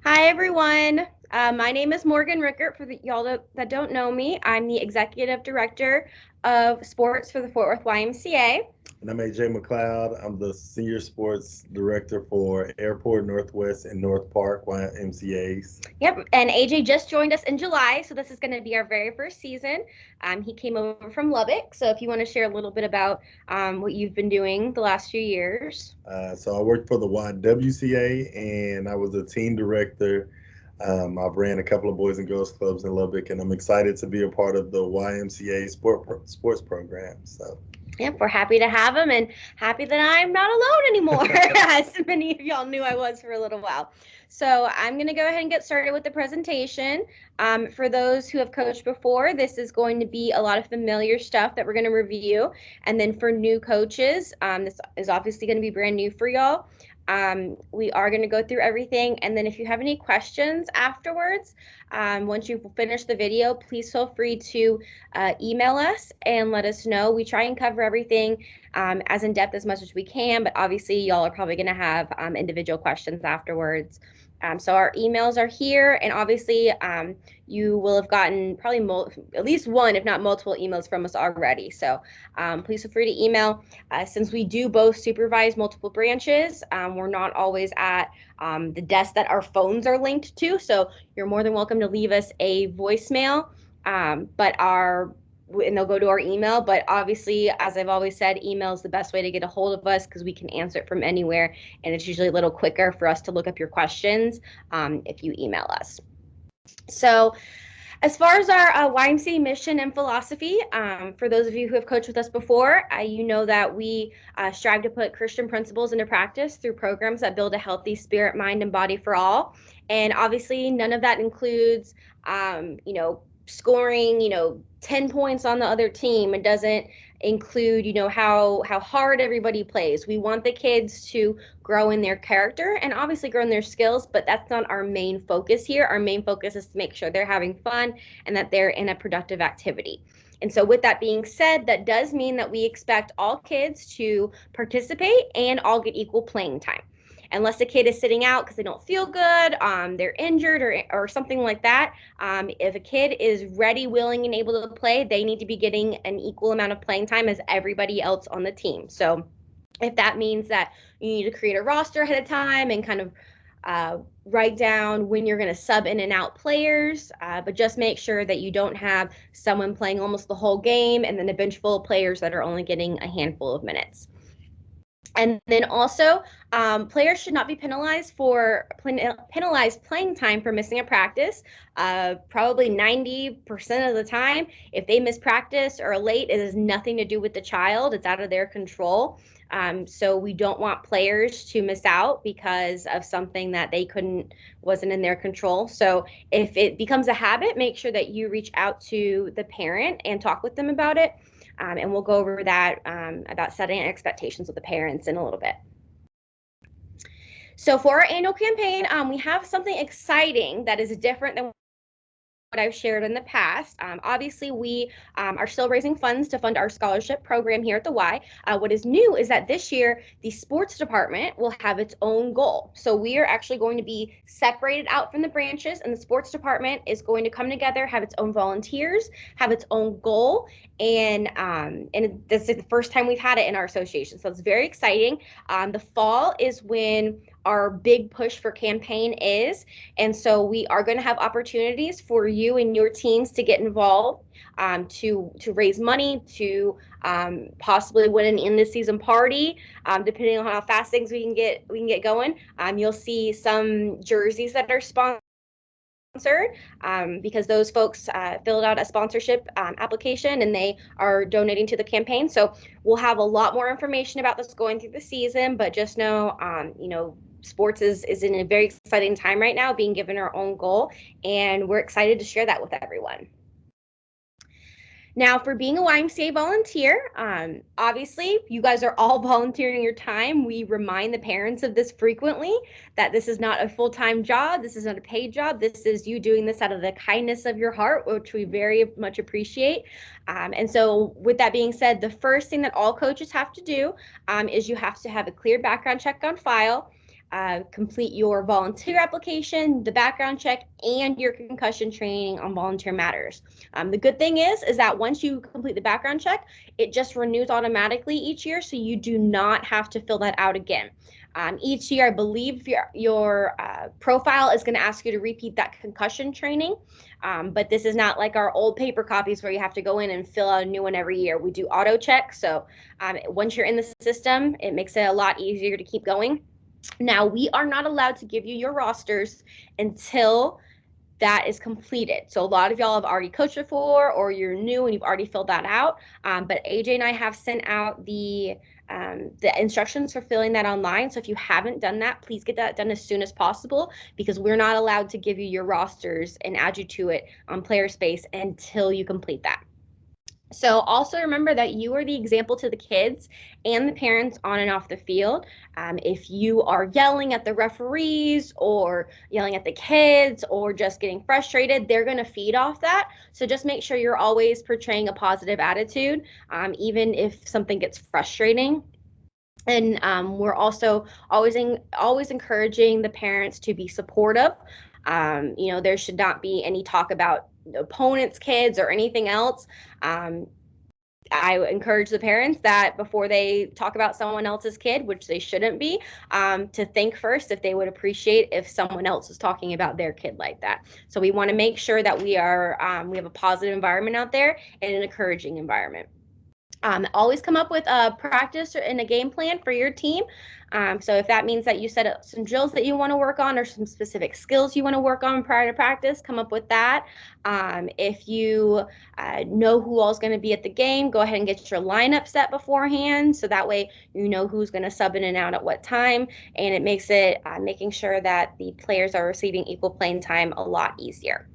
Hi, everyone. My name is Morgan Rickert. For y'all that don't know me, I'm the executive director of sports for the Fort Worth YMCA. And I'm AJ McCleod. I'm the senior sports director for Airport Northwest and Northpark YMCAs. Yep, and AJ just joined us in July, so this is going to be our very first season. He came over from Lubbock, so if you want to share a little bit about what you've been doing the last few years. So I worked for the YWCA and I was a team director. I've ran a couple of Boys and Girls Clubs in Lubbock, and I'm excited to be a part of the YMCA sports program. So. Yep, we're happy to have him and happy that I'm not alone anymore, as many of y'all knew I was for a little while. So I'm going to go ahead and get started with the presentation. For those who have coached before, this is going to be a lot of familiar stuff that we're going to review. And then for new coaches, this is obviously going to be brand new for y'all. We are going to go through everything, and then if you have any questions afterwards, once you finish the video, please feel free to email us and let us know. We try and cover everything as in depth as much as we can, but obviously y'all are probably going to have individual questions afterwards. So our emails are here, and obviously you will have gotten probably at least one, if not multiple emails from us already. So please feel free to email. Since we do both supervise multiple branches, we're not always at the desk that our phones are linked to. So you're more than welcome to leave us a voicemail, and they'll go to our email. But obviously, as I've always said, email is the best way to get a hold of us because we can answer it from anywhere, and it's usually a little quicker for us to look up your questions if you email us. So as far as our YMCA mission and philosophy, for those of you who have coached with us before, you know that we strive to put Christian principles into practice through programs that build a healthy spirit, mind, and body for all. And obviously, none of that includes, scoring, 10 points on the other team. It doesn't include, how hard everybody plays. We want the kids to grow in their character and obviously grow in their skills, but that's not our main focus here. Our main focus is to make sure they're having fun and that they're in a productive activity. And so with that being said, that does mean that we expect all kids to participate and all get equal playing time. Unless a kid is sitting out because they don't feel good, they're injured or something like that. If a kid is ready, willing, and able to play, they need to be getting an equal amount of playing time as everybody else on the team. So if that means that you need to create a roster ahead of time and kind of write down when you're going to sub in and out players, but just make sure that you don't have someone playing almost the whole game and then a bench full of players that are only getting a handful of minutes. And then also, players should not be penalized playing time for missing a practice. Probably 90% of the time, if they miss practice or are late, it has nothing to do with the child. It's out of their control. So we don't want players to miss out because of something that wasn't in their control. So if it becomes a habit, make sure that you reach out to the parent and talk with them about it. And we'll go over that about setting expectations with the parents in a little bit. So for our annual campaign, we have something exciting that is different than what I've shared in the past. Obviously, we are still raising funds to fund our scholarship program here at the Y. What is new is that this year, the sports department will have its own goal. So we are actually going to be separated out from the branches, and the sports department is going to come together, have its own volunteers, have its own goal, and this is the first time we've had it in our association. So it's very exciting. The fall is when our big push for campaign is. And so we are going to have opportunities for you and your teams to get involved, to raise money, to possibly win an end of season party, depending on how fast things we can get going. You'll see some jerseys that are sponsored, because those folks filled out a sponsorship application and they are donating to the campaign. So we'll have a lot more information about this going through the season, but just know, sports is in a very exciting time right now, being given our own goal, and we're excited to share that with everyone. Now, for being a YMCA volunteer, obviously, you guys are all volunteering your time. We remind the parents of this frequently, that this is not a full-time job. This is not a paid job. This is you doing this out of the kindness of your heart, which we very much appreciate. And so with that being said, the first thing that all coaches have to do is you have to have a clear background check on file. complete your volunteer application, the background check, and your concussion training on volunteer matters. The good thing is that once you complete the background check, it just renews automatically each year, so you do not have to fill that out again. Each year, I believe your profile is going to ask you to repeat that concussion training, but this is not like our old paper copies where you have to go in and fill out a new one every year. We do auto check, so once you're in the system, it makes it a lot easier to keep going. Now, we are not allowed to give you your rosters until that is completed. So a lot of y'all have already coached before, or you're new and you've already filled that out. But AJ and I have sent out the instructions for filling that online. So if you haven't done that, please get that done as soon as possible, because we're not allowed to give you your rosters and add you to it on Player Space until you complete that. So also remember that you are the example to the kids and the parents on and off the field. If you are yelling at the referees or yelling at the kids or just getting frustrated, they're going to feed off that. So just make sure you're always portraying a positive attitude, even if something gets frustrating. And we're also always encouraging the parents to be supportive. There should not be any talk about opponents' kids or anything else. I encourage the parents that before they talk about someone else's kid, which they shouldn't be, to think first if they would appreciate if someone else is talking about their kid like that. So we want to make sure that we have a positive environment out there and an encouraging environment. Always come up with a practice and a game plan for your team. So if that means that you set up some drills that you want to work on or some specific skills you want to work on prior to practice, come up with that. If you know who all's going to be at the game, go ahead and get your lineup set beforehand, so that way you know who's going to sub in and out at what time, and it makes it making sure that the players are receiving equal playing time a lot easier.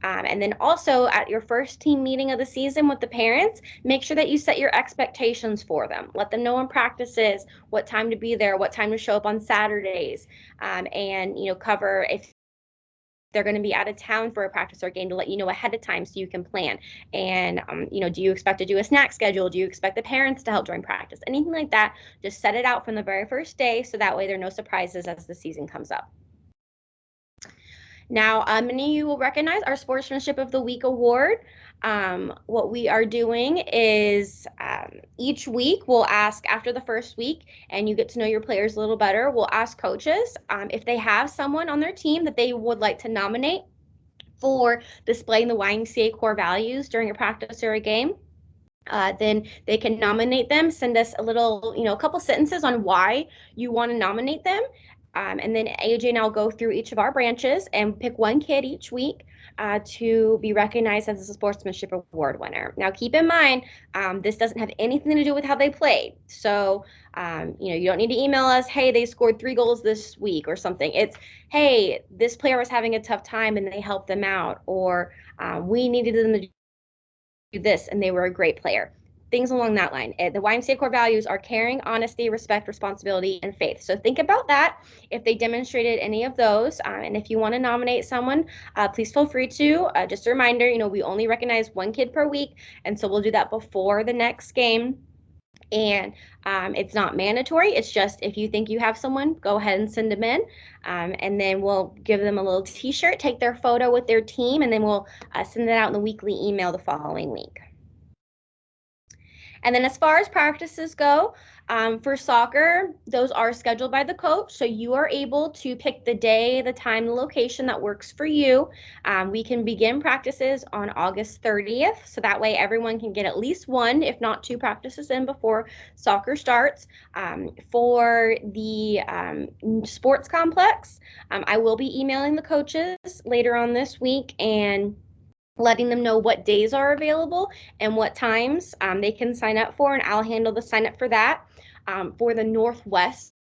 And then also at your first team meeting of the season with the parents, make sure that you set your expectations for them. Let them know in practices what time to be there, what time to show up on Saturdays, and cover if they're going to be out of town for a practice or game, to let you know ahead of time so you can plan. And do you expect to do a snack schedule? Do you expect the parents to help during practice? Anything like that, just set it out from the very first day, so that way there are no surprises as the season comes up. Now, many of you will recognize our Sportsmanship of the Week award. What we are doing is each week we'll ask, after the first week and you get to know your players a little better, we'll ask coaches if they have someone on their team that they would like to nominate for displaying the YMCA core values during a practice or a game. Then they can nominate them, send us a couple sentences on why you want to nominate them. And then AJ and I'll go through each of our branches and pick one kid each week to be recognized as a Sportsmanship Award winner. Now, keep in mind, this doesn't have anything to do with how they played. So, you don't need to email us, hey, they scored 3 goals this week or something. It's, hey, this player was having a tough time and they helped them out, or we needed them to do this and they were a great player. Things along that line. The YMCA core values are caring, honesty, respect, responsibility, and faith. So think about that if they demonstrated any of those. And if you want to nominate someone, please feel free to. Just a reminder, we only recognize one kid per week, and so we'll do that before the next game. And it's not mandatory. It's just if you think you have someone, go ahead and send them in. And then we'll give them a little t-shirt, take their photo with their team, and then we'll send it out in the weekly email the following week. And then as far as practices go, for soccer, those are scheduled by the coach. So you are able to pick the day, the time, the location that works for you. We can begin practices on August 30th. So that way everyone can get at least 1, if not 2 practices in before soccer starts. For the sports complex, I will be emailing the coaches later on this week and letting them know what days are available and what times they can sign up for, and I'll handle the sign up for that. For the Northwest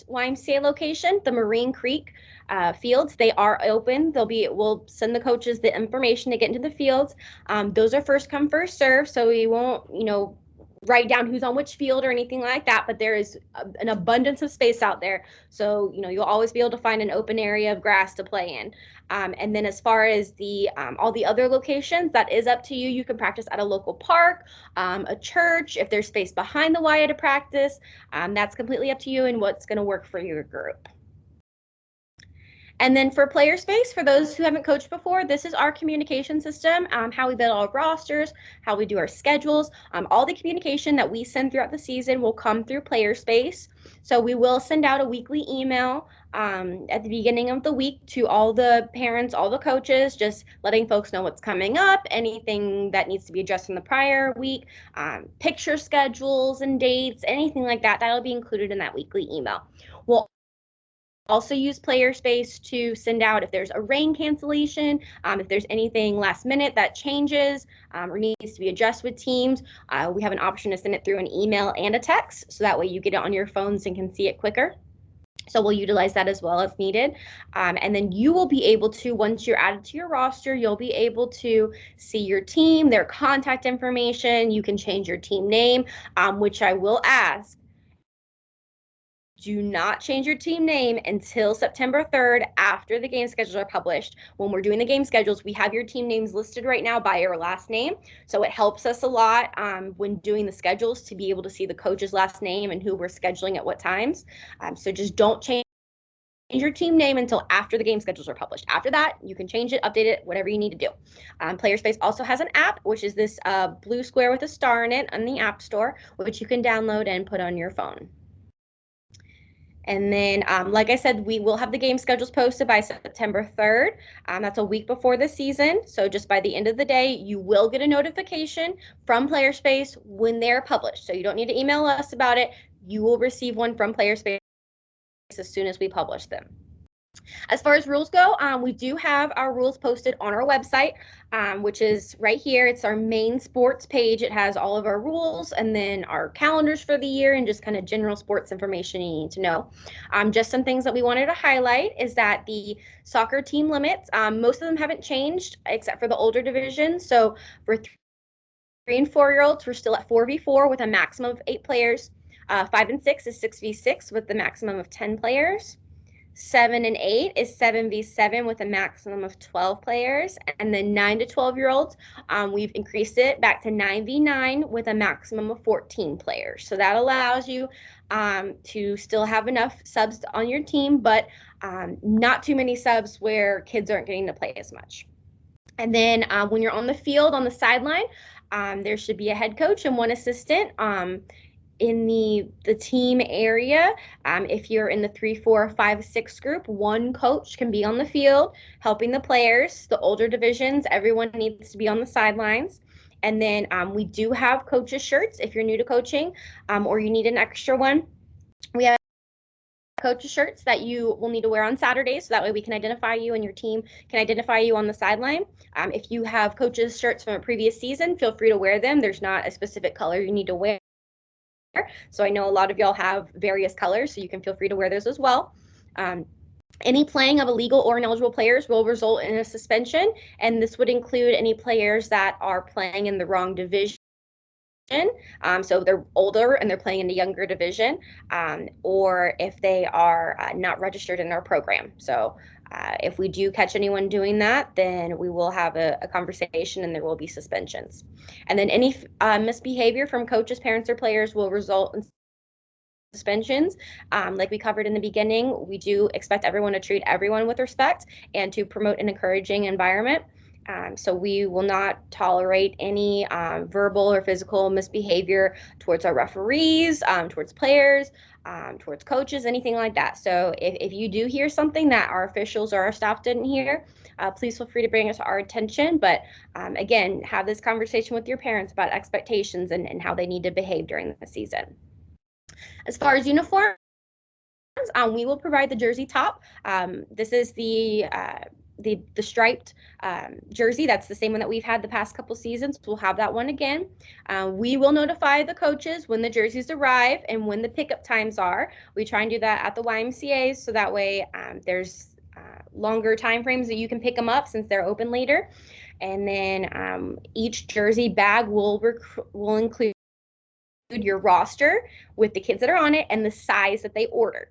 YMCA location, the Marine Creek fields, they are open. We'll send the coaches the information to get into the fields. Those are first come, first serve, so we won't, write down who's on which field or anything like that, but there is an abundance of space out there. So, you'll always be able to find an open area of grass to play in. And then as far as the all the other locations, that is up to you. You can practice at a local park, a church, if there's space behind the Y to practice. That's completely up to you and what's going to work for your group. And then for player space, for those who haven't coached before, this is our communication system, how we build our rosters, how we do our schedules. All the communication that we send throughout the season will come through player space. So we will send out a weekly email at the beginning of the week to all the parents, all the coaches, just letting folks know what's coming up, anything that needs to be addressed in the prior week, picture schedules and dates, anything like that. That'll be included in that weekly email. We'll also use player space to send out if there's a rain cancellation, if there's anything last minute that changes or needs to be addressed with teams. We have an option to send it through an email and a text, so that way you get it on your phones and can see it quicker. So we'll utilize that as well as needed. And then you will be able to, once you're added to your roster, you'll be able to see your team, their contact information. You can change your team name, which I will ask. Do not change your team name until September 3rd after the game schedules are published. When we're doing the game schedules, we have your team names listed right now by your last name. So it helps us a lot when doing the schedules to be able to see the coach's last name and who we're scheduling at what times. So just don't change your team name until after the game schedules are published. After that, you can change it, update it, whatever you need to do. Player Space also has an app, which is this blue square with a star in it on the App Store, which you can download and put on your phone. And then, like I said, we will have the game schedules posted by September 3rd. That's a week before the season. So just by the end of the day, you will get a notification from Player Space when they're published. So you don't need to email us about it. You will receive one from Player Space as soon as we publish them. As far as rules go, we do have our rules posted on our website, which is right here. It's our main sports page. It has all of our rules and then our calendars for the year and just kind of general sports information you need to know. Just some things that we wanted to highlight is that the soccer team limits, most of them haven't changed except for the older division. So for 3 and 4-year-olds, we're still at 4v4 with a maximum of 8 players. 5 and 6 is 6v6 with the maximum of 10 players. 7 and 8 is 7v7 with a maximum of 12 players. And then 9 to 12-year-olds, we've increased it back to 9v9 with a maximum of 14 players. So that allows you to still have enough subs on your team, but not too many subs where kids aren't getting to play as much. And then when you're on the field, on the sideline, there should be a head coach and 1 assistant. In the team area, if you're in the 3, 4, 5, 6 group, 1 coach can be on the field helping the players. The older divisions, everyone needs to be on the sidelines. And then we do have coaches shirts if you're new to coaching or you need an extra one. We have coaches shirts that you will need to wear on Saturdays, so that way we can identify you and your team can identify you on the sideline. If you have coaches shirts from a previous season, feel free to wear them. There's not a specific color you need to wear. So I know a lot of y'all have various colors, so you can feel free to wear those as well. Any playing of illegal or ineligible players will result in a suspension, and this would include any players that are playing in the wrong division. So they're older and they're playing in a younger division, or if they are not registered in our program. So if we do catch anyone doing that, then we will have a conversation and there will be suspensions. And then any misbehavior from coaches, parents, or players will result in suspensions. Like we covered in the beginning, we do expect everyone to treat everyone with respect and to promote an encouraging environment. So we will not tolerate any verbal or physical misbehavior towards our referees, towards players, towards coaches, anything like that. So if you do hear something that our officials or our staff didn't hear, please feel free to bring it to our attention. But again, have this conversation with your parents about expectations and how they need to behave during the season. As far as uniforms, we will provide the jersey top. This is the striped jersey. That's the same one that we've had the past couple seasons. We'll have that one again. We will notify the coaches when the jerseys arrive and when the pickup times are. We try and do that at the YMCAs, so that way there's longer time frames that you can pick them up since they're open later. And then each jersey bag will include your roster with the kids that are on it and the size that they ordered.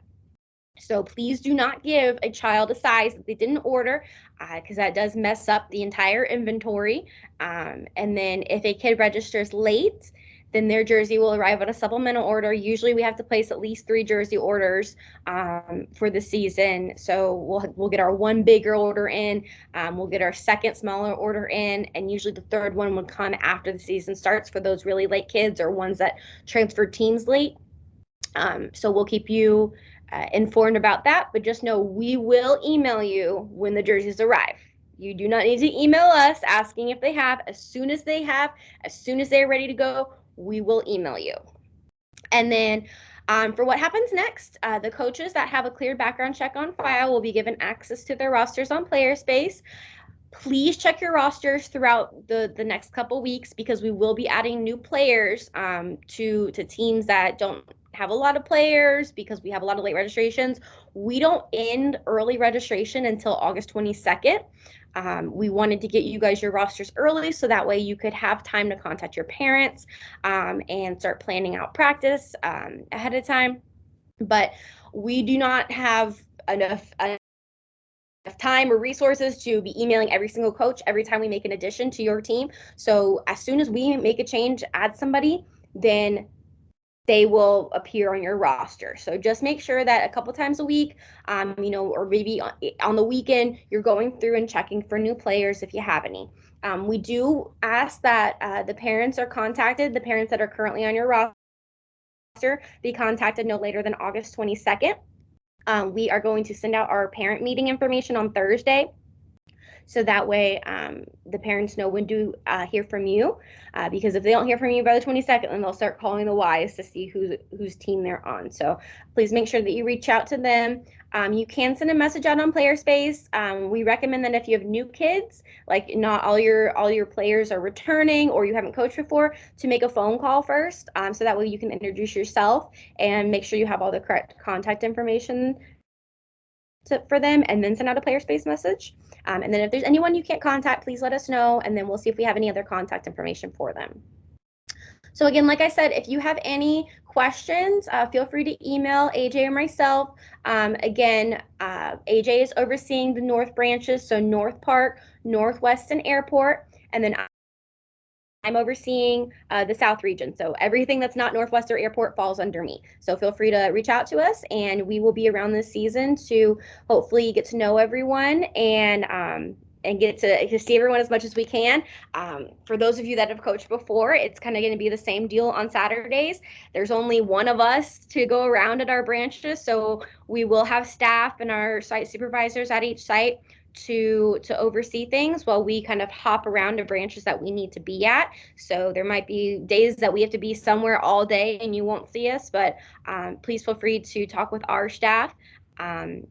So please do not give a child a size that they didn't order, because that does mess up the entire inventory. And then if a kid registers late, then their jersey will arrive on a supplemental order. Usually we have to place at least 3 jersey orders for the season. So we'll get our one bigger order in, we'll get our second smaller order in, and usually the third one would come after the season starts for those really late kids or ones that transferred teams late. So we'll keep you informed about that, but just know we will email you when the jerseys arrive. You do not need to email us asking if they have. As soon as they're ready to go, we will email you. And then for what happens next, the coaches that have a cleared background check on file will be given access to their rosters on PlayerSpace. Please check your rosters throughout the next couple weeks, because we will be adding new players to teams that don't have a lot of players, because we have a lot of late registrations. We don't end early registration until August 22nd. We wanted to get you guys your rosters early so that way you could have time to contact your parents and start planning out practice ahead of time. But we do not have enough time or resources to be emailing every single coach every time we make an addition to your team. So as soon as we make a change, add somebody, then they will appear on your roster. So just make sure that a couple times a week, or maybe on the weekend, you're going through and checking for new players if you have any. We do ask that the parents are contacted, the parents that are currently on your roster, be contacted no later than August 22nd. We are going to send out our parent meeting information on Thursday. So that way the parents know when to hear from you, because if they don't hear from you by the 22nd, then they'll start calling the Ys to see whose team they're on. So please make sure that you reach out to them. You can send a message out on PlayerSpace. We recommend that if you have new kids, like not all your players are returning or you haven't coached before, to make a phone call first, so that way you can introduce yourself and make sure you have all the correct contact information for them, and then send out a PlayerSpace message. And then if there's anyone you can't contact, please let us know, and then we'll see if we have any other contact information for them. So again, like I said, if you have any questions, feel free to email AJ or myself. Again, AJ is overseeing the North branches, so Northpark, Northwest, and Airport, and then I'm overseeing the South region. So everything that's not Northwest or Airport falls under me. So feel free to reach out to us, and we will be around this season to hopefully get to know everyone and get to see everyone as much as we can. For those of you that have coached before, it's kind of going to be the same deal on Saturdays. There's only one of us to go around at our branches, so we will have staff and our site supervisors at each site to oversee things while we kind of hop around to branches that we need to be at. So there might be days that we have to be somewhere all day and you won't see us, but please feel free to talk with our staff, and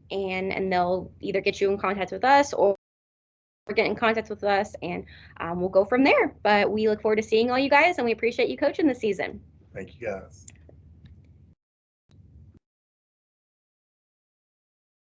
they'll either get you in contact with us or get in contact with us, and we'll go from there. But we look forward to seeing all you guys, and we appreciate you coaching this season. Thank you guys.